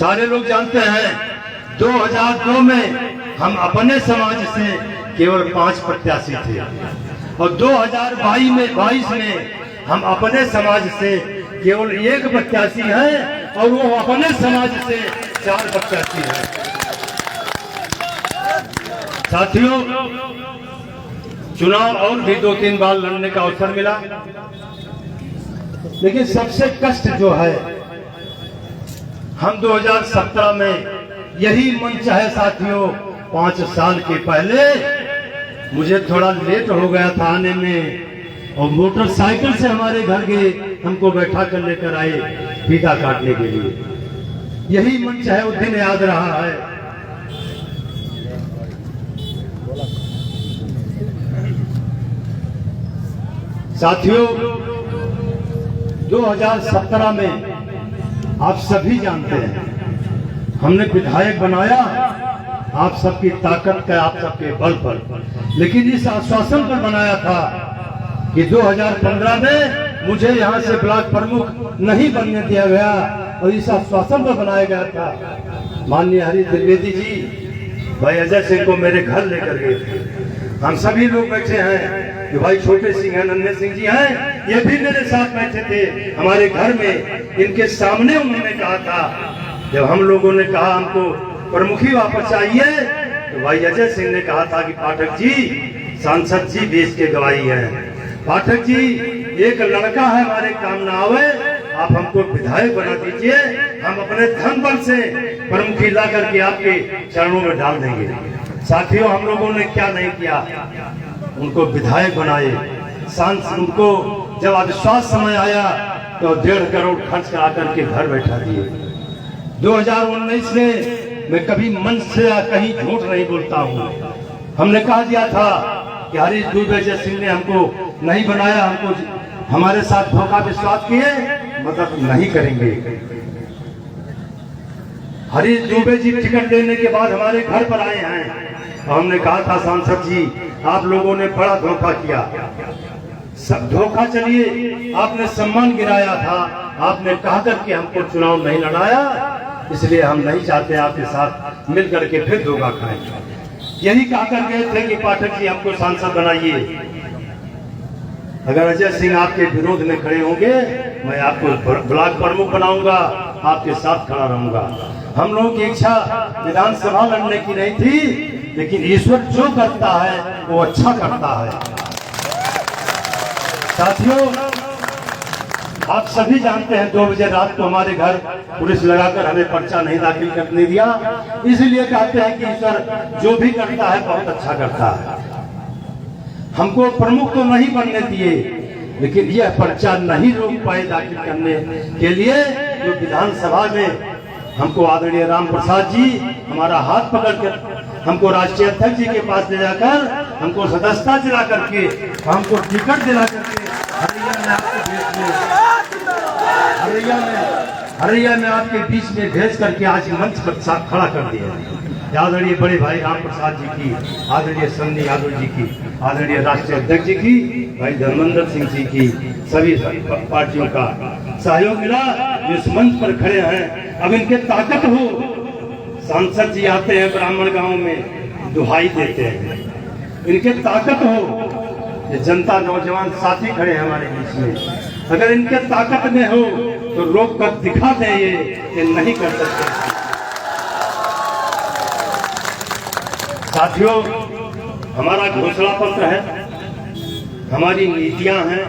सारे लोग जानते हैं 2002 में हम अपने समाज से केवल 5 प्रत्याशी थे और 2022 में हम अपने समाज से केवल 1 प्रत्याशी हैं और वो अपने समाज से 4 प्रत्याशी हैं। साथियों, चुनाव और भी 2-3 बार लड़ने का अवसर मिला, लेकिन सबसे कष्ट जो है हम 2017 में यही मंच है साथियों। 5 साल के पहले मुझे थोड़ा लेट हो गया था आने में और मोटरसाइकिल से हमारे घर गए, हमको बैठा कर लेकर आए फीता काटने के लिए। यही मंच है, उस दिन याद रहा है। साथियों, 2017 में आप सभी जानते हैं हमने विधायक बनाया आप सबकी ताकत का, आप सबके बल पर, लेकिन इस आश्वासन पर बनाया था कि 2015 में मुझे यहां से ब्लॉक प्रमुख नहीं बनने दिया गया और इस आश्वासन पर बनाया गया था। माननीय हरीश द्विवेदी जी भाई अजय सिंह को मेरे घर लेकर गए थे। हम सभी लोग बैठे हैं कि भाई छोटे सिंह हैं, नन्हे सिंह जी हैं, ये भी मेरे साथ बैठे थे हमारे घर में। इनके सामने उन्होंने कहा था, जब हम लोगों ने कहा हमको प्रमुखी वापस चाहिए, तो भाई अजय सिंह ने कहा था कि पाठक जी, सांसद जी देश के गवाही हैं, पाठक जी एक लड़का है हमारे काम ना आवे, आप हमको विधायक बना दीजिए, हम अपने धन बल से प्रमुखी ला करके आपके चरणों में डाल देंगे। साथियों, हम लोगों ने क्या नहीं किया, उनको विधायक बनाए। सांसद उनको जब अविश्वास समय आया तो 1.5 करोड़ खर्च करा करके घर बैठा दिए। 2019 में मैं कभी मन से या कहीं झूठ नहीं बोलता हूँ। हमने कहा दिया था कि हरीश द्विवेदी सिंह ने हमको नहीं बनाया, हमको हमारे साथ धोखा विश्वास किए, मतलब नहीं करेंगे। हरीश द्विवेदी जी टिकट लेने के बाद हमारे घर पर आए हैं और हमने कहा था सांसद जी आप लोगों ने बड़ा धोखा किया, सब धोखा। चलिए, आपने सम्मान गिराया था, आपने कहा करके हमको चुनाव नहीं लड़ाया, इसलिए हम नहीं चाहते आपके साथ मिल करके फिर धोखा खाएं। यही कहकर गए थे कि पाठक जी हमको सांसद बनाइए, अगर अजय सिंह आपके विरोध में खड़े होंगे मैं आपको ब्लॉक प्रमुख बनाऊंगा, आपके साथ खड़ा रहूंगा। हम लोगों की इच्छा विधानसभा लड़ने की नहीं थी, लेकिन ईश्वर जो करता है वो अच्छा करता है। साथियों, आप सभी जानते हैं 2 बजे रात को हमारे घर पुलिस लगाकर हमें पर्चा नहीं दाखिल करने दिया, इसलिए कहते हैं कि ईश्वर जो भी करता है बहुत अच्छा करता है। हमको प्रमुख तो नहीं बनने दिए, लेकिन यह पर्चा नहीं रोक पाए दाखिल करने के लिए। जो विधानसभा में हमको आदरणीय राम प्रसाद जी हमारा हाथ पकड़ कर हमको राष्ट्रीय अध्यक्ष जी के पास ले जाकर हमको सदस्यता दिला करके, हमको टिकट दिला करके हरिया में आपके बीच में भेज करके आज मंच पर खड़ा कर दिया। आदरणीय बड़े भाई राम प्रसाद जी की, आदरणीय सन्नी यादव जी की, आदरणीय राष्ट्रीय अध्यक्ष जी की, भाई धर्मेंद्र सिंह जी की, सभी पार्टियों का सहयोग मिला, इस मंच पर खड़े हैं। अब इनके ताकत हो, सांसद जी आते हैं ब्राह्मण गांव में दुहाई देते हैं, इनके ताकत हो, ये जनता नौजवान साथी खड़े हैं हमारे बीच में, अगर इनके ताकत में हो तो रोक कर दिखा दें ये नहीं कर सकते। साथियों, हमारा घोषणा पत्र है, हमारी नीतियां हैं,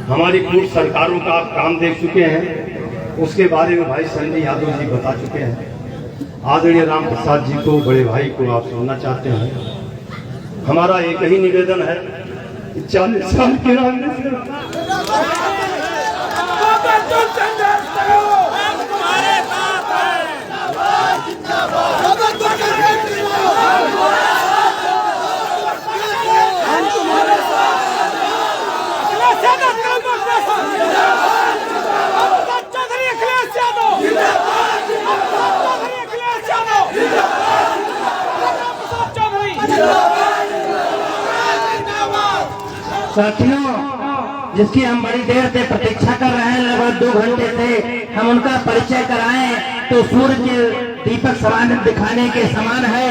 हमारी पूर्व सरकारों का आप काम देख चुके हैं, उसके बारे में भाई संजय यादव जी बता चुके हैं। आदरणीय राम प्रसाद जी को, बड़े भाई को आप सुनना चाहते हैं। हमारा एक ही निवेदन है, 40 साल के साथियों, जिसकी हम बड़ी देर से प्रतीक्षा कर रहे हैं, लगभग 2 घंटे से हम उनका परिचय कराएं तो सूर्य दीपक समान दिखाने के समान है,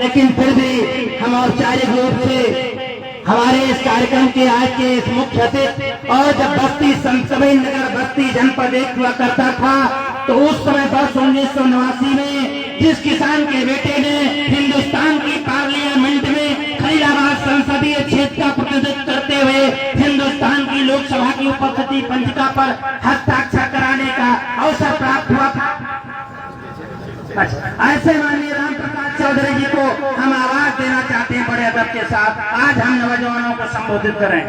लेकिन फिर भी हम औपचारिक रूप से हमारे इस कार्यक्रम के आज के इस मुख्य अतिथि, और जब बस्ती संतकबीर नगर बस्ती जनपद एक हुआ करता था तो उस समय वर्ष 1989 में जिस किसान के बेटे ने हिंदुस्तान की पार्लियामेंट में खलीलाबाद संसदीय क्षेत्र का प्रतिनिधित्व करते हुए हिंदुस्तान की लोकसभा की उपस्थिति पंजिका पर हस्ताक्षर कराने का अवसर प्राप्त हुआ था। ऐसे माननीय राम प्रकाश चौधरी जी को हम आवाज देना चाहते हैं बड़े अदब के साथ। आज हम नौजवानों को संबोधित करें।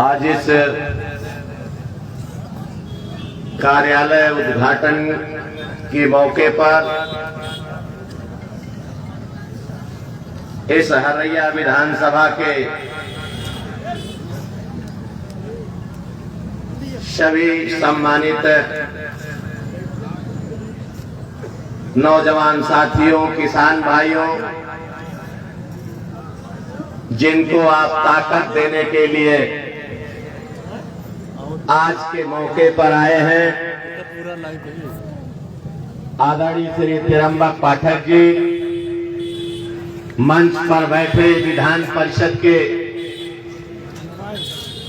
आज इस कार्यालय उद्घाटन के मौके पर इस हरैया विधानसभा के सभी सम्मानित नौजवान साथियों, किसान भाइयों, जिनको आप ताकत देने के लिए आज के मौके पर आए हैं, आदरणीय श्री त्र्यंबक पाठक जी, मंच पर बैठे विधान परिषद के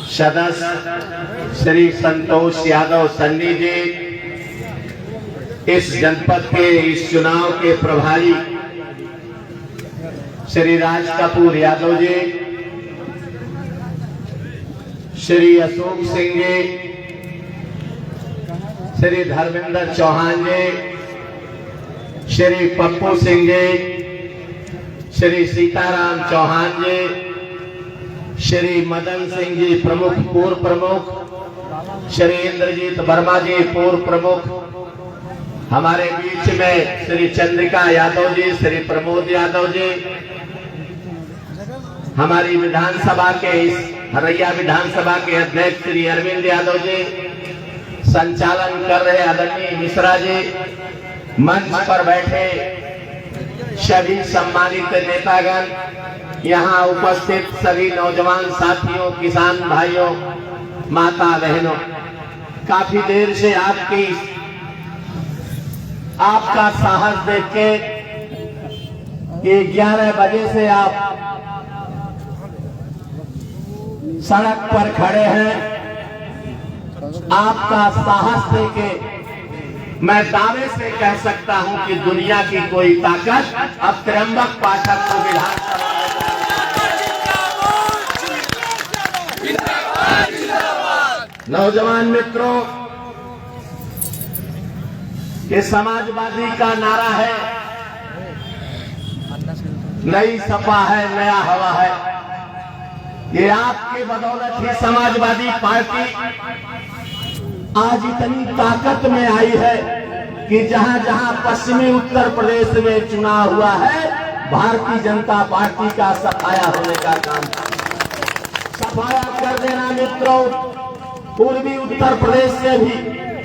सदस्य श्री संतोष यादव सन्नी जी, इस जनपद के इस चुनाव के प्रभारी श्री राज कपूर यादव जी, श्री अशोक सिंह जी, श्री धर्मेंद्र चौहान जी, श्री पप्पू सिंह जी, श्री सीताराम चौहान जी, श्री मदन सिंह जी प्रमुख, पूर्व प्रमुख, श्री इंद्रजीत वर्मा जी पूर्व प्रमुख, हमारे बीच में श्री चंद्रिका यादव जी, श्री प्रमोद यादव जी, हमारी विधानसभा के इस हरैया विधानसभा के अध्यक्ष श्री अरविंद यादव जी, संचालन कर रहे आदरणीय मिश्रा जी, मंच पर बैठे सभी सम्मानित नेतागण, यहाँ उपस्थित सभी नौजवान साथियों, किसान भाइयों, माता बहनों, काफी देर से आपका साहस देख के ये 11 बजे से आप सड़क पर खड़े हैं। आपका साहस देके मैं दावे से कह सकता हूं कि दुनिया की कोई ताकत अब त्र्यंबक पाठक को विधानसभा में। नौजवान मित्रों, ये समाजवादी का नारा है, नई सपा है, नया हवा है। ये आपके बदौलत ही समाजवादी पार्टी आज इतनी ताकत में आई है कि जहां जहां पश्चिमी उत्तर प्रदेश में चुनाव हुआ है, भारतीय जनता पार्टी का सफाया होने का काम, सफाया कर देना मित्रों, पूर्वी उत्तर प्रदेश से भी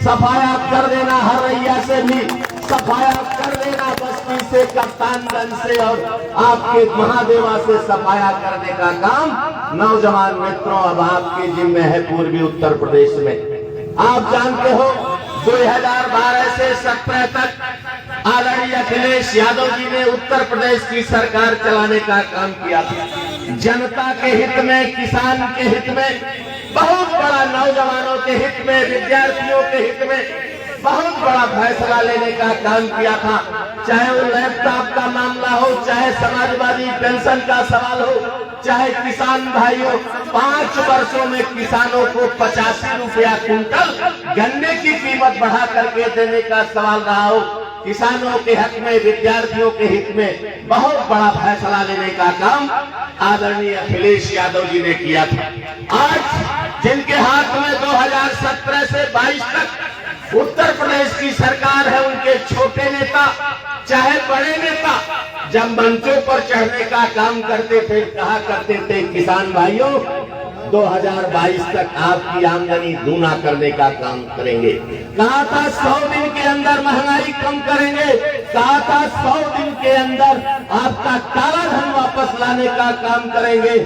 सफाया कर देना, हरैया से भी सफाया कर देना, बस्ती से, कप्तानगंज से और आपके महादेवा से सफाया करने का काम नौजवान मित्रों अब आपके जिम्मे है। पूर्वी उत्तर प्रदेश में आप जानते हो 2012 से 17 तक आदरणीय अखिलेश यादव जी ने उत्तर प्रदेश की सरकार चलाने का काम किया था। जनता के हित में, किसान के हित में, बहुत बड़ा नौजवानों के हित में, विद्यार्थियों के हित में बहुत बड़ा फैसला लेने का काम किया था। चाहे वो लैपटॉप का मामला हो, चाहे समाजवादी पेंशन का सवाल हो, चाहे किसान भाइयों 5 वर्षों में किसानों को 85 रुपया कुंटल गन्ने की कीमत बढ़ा करके देने का सवाल रहा हो, किसानों के हक में, विद्यार्थियों के हित में बहुत बड़ा फैसला लेने का काम आदरणीय अखिलेश यादव जी ने किया था। आज जिनके हाथ में 2017 से 22 तक उत्तर प्रदेश की सरकार है, उनके छोटे नेता चाहे बड़े नेता जब मंचों पर चढ़ने का काम करते थे, कहा करते थे, किसान भाइयों 2022 तक आपकी आमदनी दूना करने का काम करेंगे। कहा था 100 दिन के अंदर महंगाई कम करेंगे, कहा था 100 दिन के अंदर आपका काला धन वापस लाने का काम करेंगे,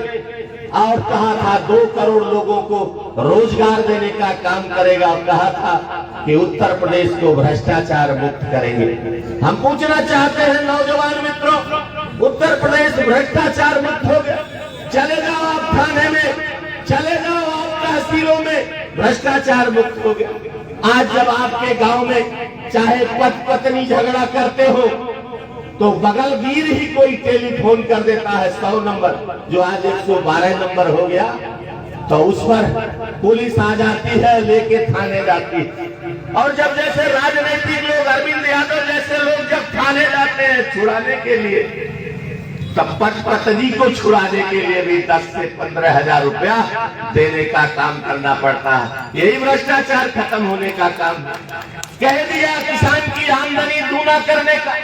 और कहा था 2 करोड़ लोगों को रोजगार देने का काम करेगा, और कहा था कि उत्तर प्रदेश को भ्रष्टाचार मुक्त करेंगे। हम पूछना चाहते हैं नौजवान मित्रों, उत्तर प्रदेश भ्रष्टाचार मुक्त हो गया? चले जाओ आप थाने में, चले जाओ आप तहसीलों में, भ्रष्टाचार मुक्त हो गया। आज जब आपके गांव में चाहे पति पत्नी झगड़ा करते हो तो बगलगीर ही कोई टेलीफोन कर देता है 100 नंबर, जो आज 112 नंबर हो गया, तो उस पर पुलिस आ जाती है, लेके थाने जाती है। और जब जैसे राजनीतिक लोग, अरविंद यादव जैसे लोग जब थाने जाते हैं छुड़ाने के लिए, तब पत्नी को छुड़ाने के लिए भी 10 से 15 हजार रुपया देने का काम करना पड़ता है। यही भ्रष्टाचार खत्म होने का काम। कह दिया किसान की आमदनी दूना करने का,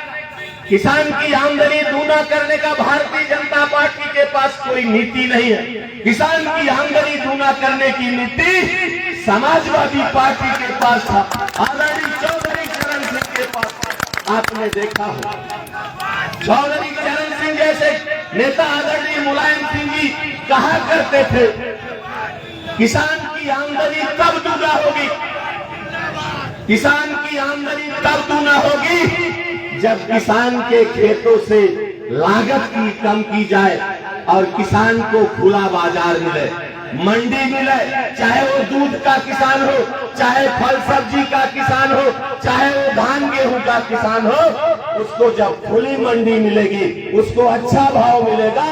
किसान की आमदनी दूना करने का भारतीय जनता पार्टी के पास कोई नीति नहीं है। किसान की आमदनी दूना करने की नीति समाजवादी पार्टी के पास था, आदरणीय चौधरी चरण सिंह के पास। आपने देखा हो चौधरी चरण सिंह जैसे नेता आदरणीय मुलायम सिंह जी कहा करते थे, किसान की आमदनी तब दूना होगी, किसान की आमदनी तब दूना होगी जब किसान के खेतों से लागत की कम की जाए और किसान को खुला बाजार मिले, मंडी मिले, चाहे वो दूध का किसान हो, चाहे फल सब्जी का किसान हो, चाहे वो धान गेहूं का किसान हो, उसको जब खुली मंडी मिलेगी, उसको अच्छा भाव मिलेगा,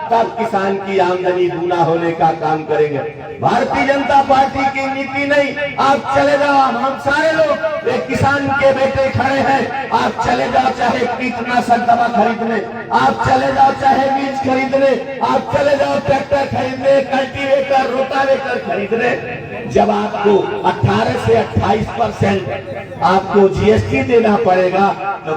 तब किसान की आमदनी दूना होने का काम करेंगे। भारतीय जनता पार्टी की नीति नहीं। आप चले जाओ, हम सारे लोग एक किसान के बेटे खड़े हैं, आप चले जाओ चाहे कीटनाशक दवा खरीदने, आप चले जाओ चाहे बीज खरीदने, आप चले जाओ ट्रैक्टर खरीदने, कल्टीवेटर, रोटावेटर खरीदने, जब आपको 18 से 28% आपको जीएसटी देना पड़ेगा, तो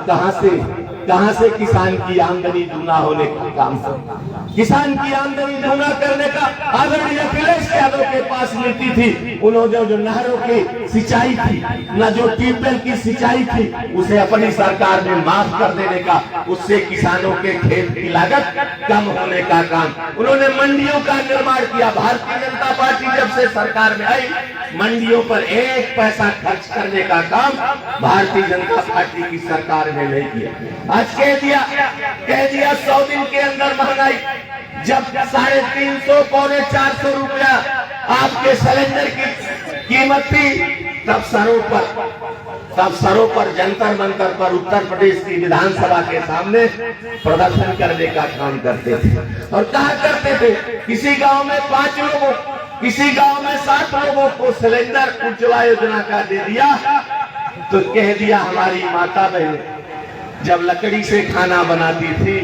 कहां से किसान की आमदनी दूना होने का काम करेगा? किसान की आमदनी दूना करने का आदरणीय अखिलेश यादव के पास नीति थी। उन्होंने जो नहरों की सिंचाई थी, न जो ट्यूबवेल की सिंचाई थी, उसे अपनी सरकार ने माफ कर देने का, उससे किसानों के खेत की लागत कम होने का काम। उन्होंने मंडियों का निर्माण किया। भारतीय जनता पार्टी जब से सरकार में आई, मंडियों पर 1 पैसा खर्च करने का काम भारतीय जनता पार्टी की सरकार ने नहीं किया। आज कह दिया 100 दिन के अंदर महंगाई, जब 350 पौने 400 रुपया आपके सिलेंडर की कीमत थी, तब सरों पर जंतर मंतर पर उत्तर प्रदेश की विधानसभा के सामने प्रदर्शन करने का काम करते थे और कहा करते थे किसी गांव में 5 लोगों, किसी गांव में 7 लोगों को सिलेंडर उज्ज्वला योजना का दे दिया, तो कह दिया हमारी माता बहन जब लकड़ी से खाना बनाती थी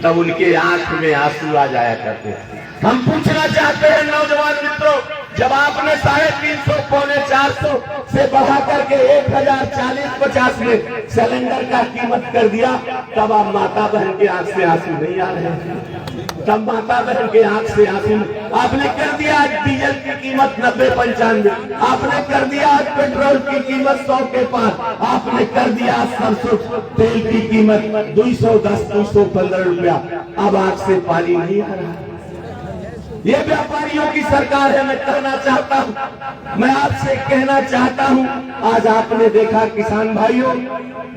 तब उनके आंख में आंसू आ जाया करते थे। हम पूछना चाहते हैं नौजवान मित्रों, जब आपने 350 पौने 400 से बढ़ा करके 1040-50 में सिलेंडर का कीमत कर दिया, तब आप माता बहन के आंख से आंसू नहीं आ रहे हैं? तब माता बहन के आंख से आंसू आपने कर दिया। आज डीजल की कीमत 90-95, आपने कर दिया आज पेट्रोल की कीमत 100 के पार, आपने कर दिया सरसों तेल की कीमत 210-215 रुपया। अब आंख से पानी नहीं आ रहा। ये व्यापारियों की सरकार है। मैं कहना चाहता हूँ, मैं आपसे कहना चाहता हूँ, आज आपने देखा किसान भाइयों,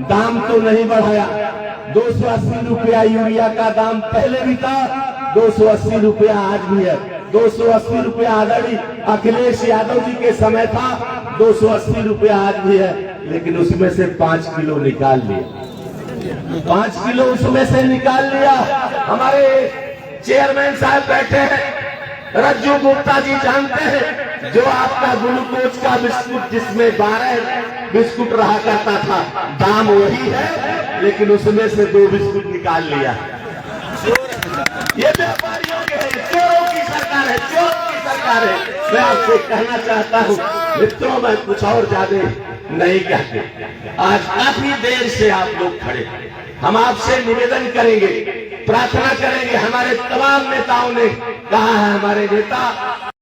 दाम तो नहीं बढ़ाया। 280 रुपया यूरिया का दाम पहले भी था, 280 रुपया आज भी है। 280 रुपया आदरणीय अखिलेश यादव जी के समय था, 280 रुपया आज भी है, लेकिन उसमें से 5 किलो निकाल लिया, 5 किलो उसमें से निकाल लिया। हमारे चेयरमैन साहब बैठे हैं, रज्जू गुप्ता जी जानते हैं, जो आपका ग्लूकोज का बिस्कुट जिसमें 12 बिस्कुट रहा करता था, दाम वही है, लेकिन उसमें से 2 बिस्कुट निकाल लिया। ये व्यापारियों के चोरों की सरकार है, चोरों की सरकार है। मैं आपसे कहना चाहता हूँ मित्रों, मैं कुछ और ज्यादा नहीं कहते। आज काफी देर से आप लोग खड़े, हम आपसे निवेदन करेंगे, प्रार्थना करेंगे। हमारे तमाम नेताओं ने कहा है, हमारे नेता